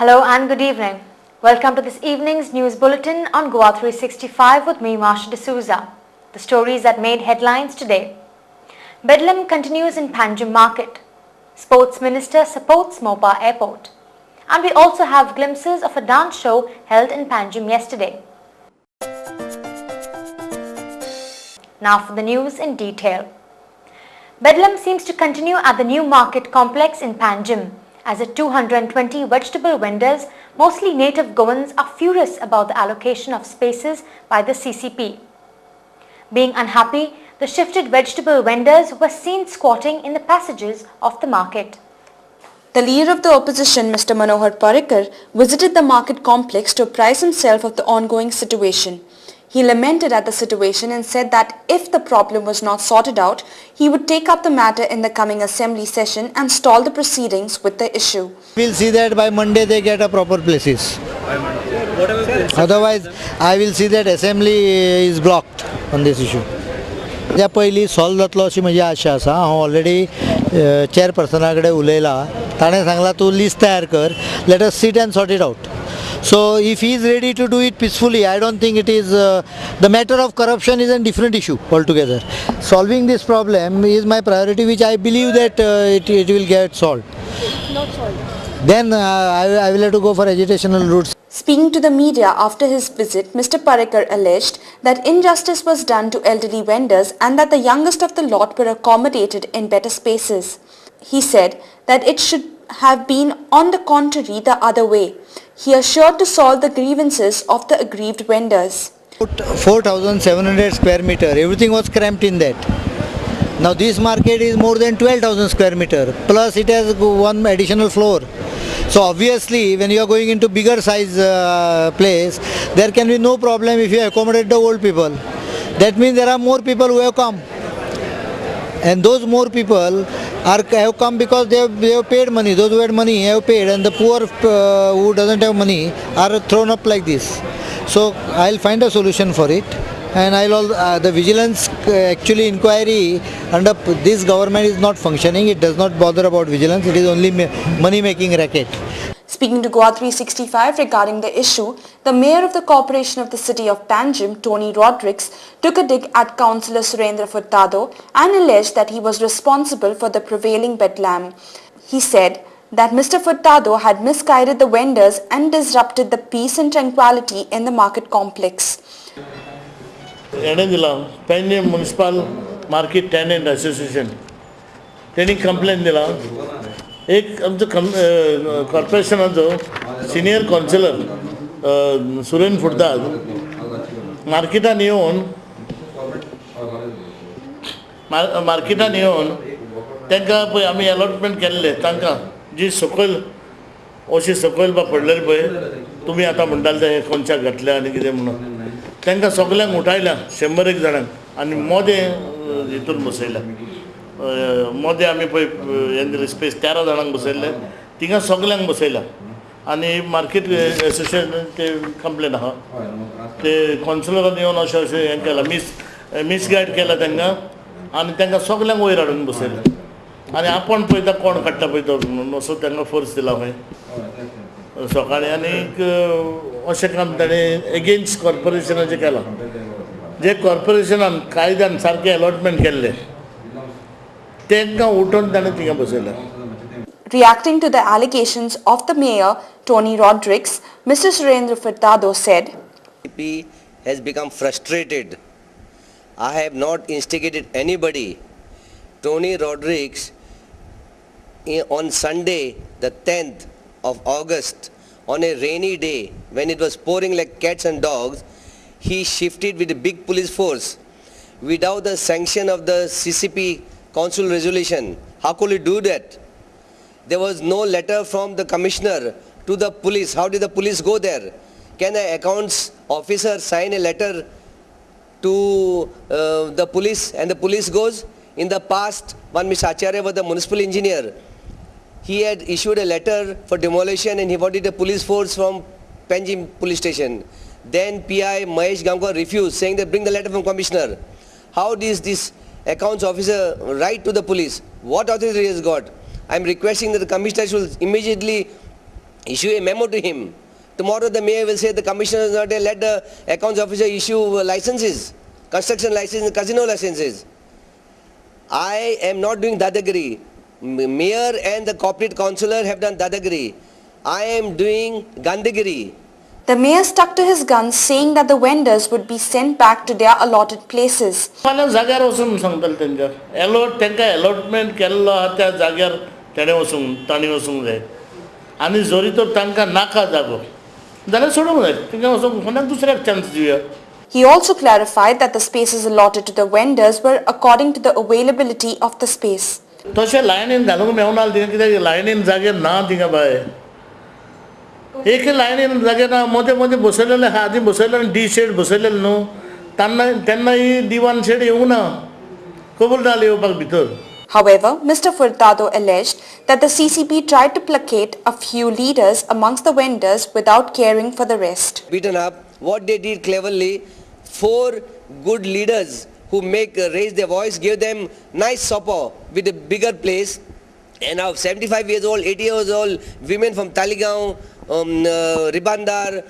Hello and good evening. Welcome to this evening's news bulletin on Goa 365 with me, Marsha D'Souza. The stories that made headlines today. Bedlam continues in Panjim Market. Sports Minister supports Mopa Airport. And we also have glimpses of a dance show held in Panjim yesterday. Now for the news in detail. Bedlam seems to continue at the new market complex in Panjim, as the 220 vegetable vendors, mostly native Goans, are furious about the allocation of spaces by the CCP. Being unhappy, the shifted vegetable vendors were seen squatting in the passages of the market. The leader of the opposition, Mr. Manohar Parrikar, visited the market complex to apprise himself of the ongoing situation. He lamented at the situation and said that if the problem was not sorted out, he would take up the matter in the coming assembly session and stall the proceedings with the issue. We'll see that by Monday they get a proper places. Otherwise, I will see that assembly is blocked on this issue. त्या पयली solve जातलो अशी म्हजी आशा आसा. हांव already चेअरपर्सना कडेन उलयला. ताणें सांगला तूं लिस्ट तयार कर. Let us seat and sort it out. So if he is ready to do it peacefully, I don't think it is, the matter of corruption is a different issue altogether. Solving this problem is my priority, which I believe that it will get solved. If not solved, then I will have to go for agitational routes. Speaking to the media after his visit, Mr. Parrikar alleged that injustice was done to elderly vendors and that the youngest of the lot were accommodated in better spaces. He said that it should have been on the contrary the other way. He assured to solve the grievances of the aggrieved vendors. 4,700 square meter, everything was cramped in that. Now this market is more than 12,000 square meter, plus it has one additional floor. So obviously when you are going into bigger size place, there can be no problem if you accommodate the old people. That means there are more people who have come. And those more people have come because they have paid money. Those who had money have paid, and the poor who doesn't have money are thrown up like this. So I'll find a solution for it, and the vigilance actually inquiry under this government is not functioning. It does not bother about vigilance. It is only money making racket. Speaking to Goa 365 regarding the issue, the mayor of the corporation of the city of Panjim, Tony Rodrigues, took a dig at Councillor Surendra Furtado and alleged that he was responsible for the prevailing bedlam. He said that Mr. Furtado had misguided the vendors and disrupted the peace and tranquility in the market complex. Panjim Municipal Market Tenant Association त्यांनी complaint दिला. एक आमचो कॉर्पोरेशनाचो senior counsellor Surendra Furtado मार्केटान येवन तांकां पळय आमी allotment केल्ले तांकां जी सकयल अशी सकयल बा पडलेली पळय तुमी आतां म्हणटाले ते कोणच्याक घातल्या आनी कितें म्हणून तांकां सगल्यांक उठयल्या 100 जाणांक आनी मोदें हितून बसयल्या. मोदे आमी पळय हें दिलें स्पेस 13 जाणांक बसयल्ले थिंगा सगल्यांक बसयल्या आनी मार्केट एसोसिएशन ते कंप्लेन आहा ते काउन्सिलरान येवन अशें हें केलां मिसगायड केलां तांकां आनी तांकां सगल्यांक वयर हाडून बसयलें आनी आपण पळयता कोण काडटा पळय तो असो तांकां फोर्स दिला खंय सकाळीं आनीक अशें काम ताणें एगेन्स्ट कॉर्पोरेशनाचें केलां जे कॉर्पोरेशनान कायद्यान सारकें अलॉटमेंट केल्लें. Reacting to the allegations of the mayor, Tony Rodrigues, Mr. Surendra Furtado said, CCP has become frustrated. I have not instigated anybody. Tony Rodrigues, on Sunday, the 10th of August, on a rainy day, when it was pouring like cats and dogs, he shifted with a big police force without the sanction of the CCP council resolution. How could he do that? There was no letter from the commissioner to the police. How did the police go there? Can the accounts officer sign a letter to the police and the police goes? In the past, one Mr. Acharya was the municipal engineer. He had issued a letter for demolition and he wanted a police force from Panjim police station. Then PI Mahesh Gamkar refused, saying that bring the letter from commissioner. How does this accounts officer write to the police? What authority he has got? I am requesting that the commissioner should immediately issue a memo to him. Tomorrow the mayor will say the commissioner is not there, let the accounts officer issue licenses, construction licenses, casino licenses. I am not doing dadagiri. Mayor and the corporate councillor have done dadagiri. I am doing gandagiri. The mayor stuck to his guns, saying that the vendors would be sent back to their allotted places. फाल्यां जाग्यार वचून सांगतले तेंच्या तेंकां allotment केल्लो आहा त्या जाग्यार तांणी वचूंक जाय आनी जरी तर तांकां नाका जागो जाल्यार सोडूंक जाय तेंकां वचूंक कोणाक दुसऱ्याक chance Divya. He also clarified that the spaces allotted to the vendors were according to the availability of the space. तशें लायनीन घालूंक मेवना थिंगा कित्याक लायनीन जागे ना थिंगा बाय एक लायनीन जागे ना मदें मदें बसयलेले आहा आदीं बसयलेले डी शेड बसयलेले न्हू तेन्ना ही दिवान शेड येवंक ना कबूल नाल येवपाक भितर. However, Mr. Furtado alleged that the CCP tried to placate a few leaders amongst the vendors without caring for the rest. Beaten up, what they did cleverly, 4 good leaders who raise their voice, give them nice supper with a bigger place, and now 75 years old, 80 years old women from Taligaon, Ribandar,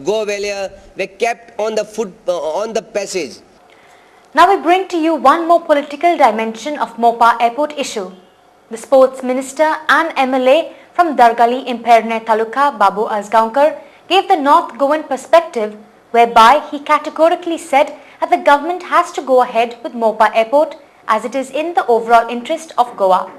Govelia were kept on the passage. Now we bring to you one more political dimension of Mopa airport issue. The sports minister and MLA from Dargali in Perne Taluka, Babu Asgaonkar, gave the North Goan perspective, whereby he categorically said that the government has to go ahead with Mopa airport as it is in the overall interest of Goa.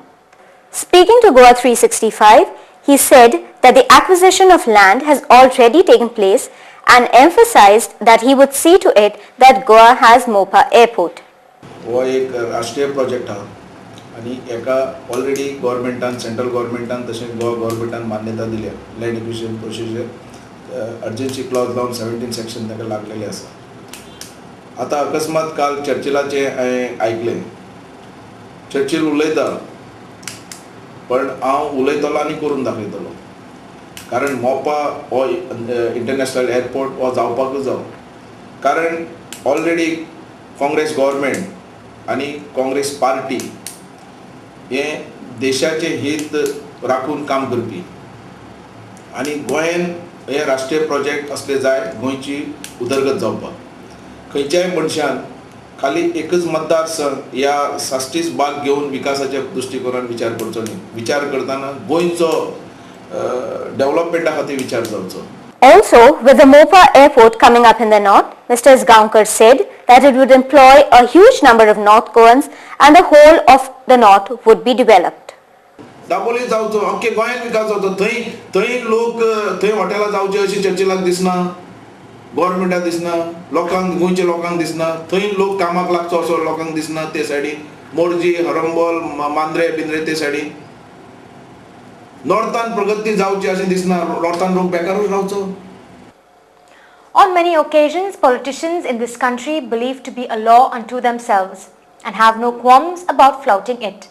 Speaking to Goa 365, he said that the acquisition of land has already taken place and emphasized that he would see to it that Goa has Mopa airport. वो एक राष्ट्रीय project हा आणि एका already गव्हर्नमेंटान central गव्हर्नमेंटान तशेंच गोवा गव्हर्नमेंटान मान्यता दिल्या land acquisition procedure urgency clause लावन 17 सेक्शन ताका लागलेले आसा. आता अकस्मात काल चर्चिलाचे हांवें आयकलें चर्चिल उलयता पण हांव उलयतलो आनी करून दाखयतलो कारण मोपा हो इंटरनॅशनल एअरपोर्ट हो जावपाकूच जाय कारण ऑलरेडी काँग्रेस गव्हर्नमेंट आनी काँग्रेस पार्टी हे देशाचे हित राखून काम करपी आनी गोंयान हे राष्ट्रीय प्रोजेक्ट असले जाय गोंयची उदरगत जावपाक खंयच्याय मनशान खाली एकच मतदारसंघ ह्या 36 भाग घेवन विकासाच्या दृष्टिकोनान विचार करचो न्ही विचार करतना गोंयचो डेव्हलपमेंटा खातीर विचार जावचो. Also, with the Mopa airport coming up in the north, Mr. Asgaonkar said that it would employ a huge number of North Goans and the whole of the north would be developed. Dabolim जावचो अख्खे गोंयान विकास जावचो थंय लोक थंय हॉटेलां जावचे अशी चर्चिलाक दिसना गव्हर्नमेंटाक दिसना लोकांक गोंयच्या लोकांक दिसना थंय लोक कामाक लागचो असो लोकांक दिसना ते सायडीन मोरजी हरंबोल मांद्रे बिंद्रे ते सायडीन नॉर्थान प्रगती जावची अशें दिसना नॉर्थान लोक बेकारूच रावचो. On many occasions, politicians in this country believe to be a law unto themselves and have no qualms about flouting it.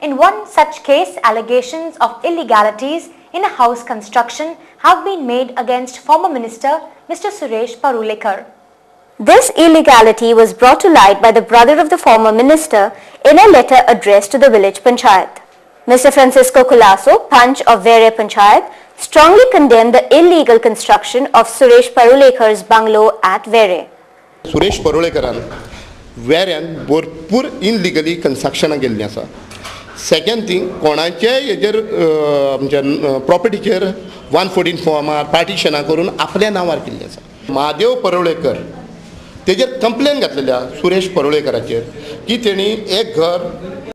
In one such case, allegations of illegalities in a house construction have been made against former minister Mr. Suresh Parulekar. This illegality was brought to light by the brother of the former minister in a letter addressed to the village panchayat. Mr. Francisco Colasso, Panch of Vere Panchayat, strongly condemned the illegal construction of Suresh Parulekar's bungalow at Vere. Suresh परुळेकरान वेऱ्यान भरपूर इनलिगली कन्स्ट्रक्शनां केल्लीं आसा. Second thing कोणाचेय हेजेर आमच्या प्रॉपर्टीचेर 114 फॉर्मार पार्टिशनां करून आपल्या नांवार केल्लीं आसा. महादेव परुळेकर तेजेर कंप्लेन घातलेल्या सुरेश परुळेकराचेर की तेणी एक घर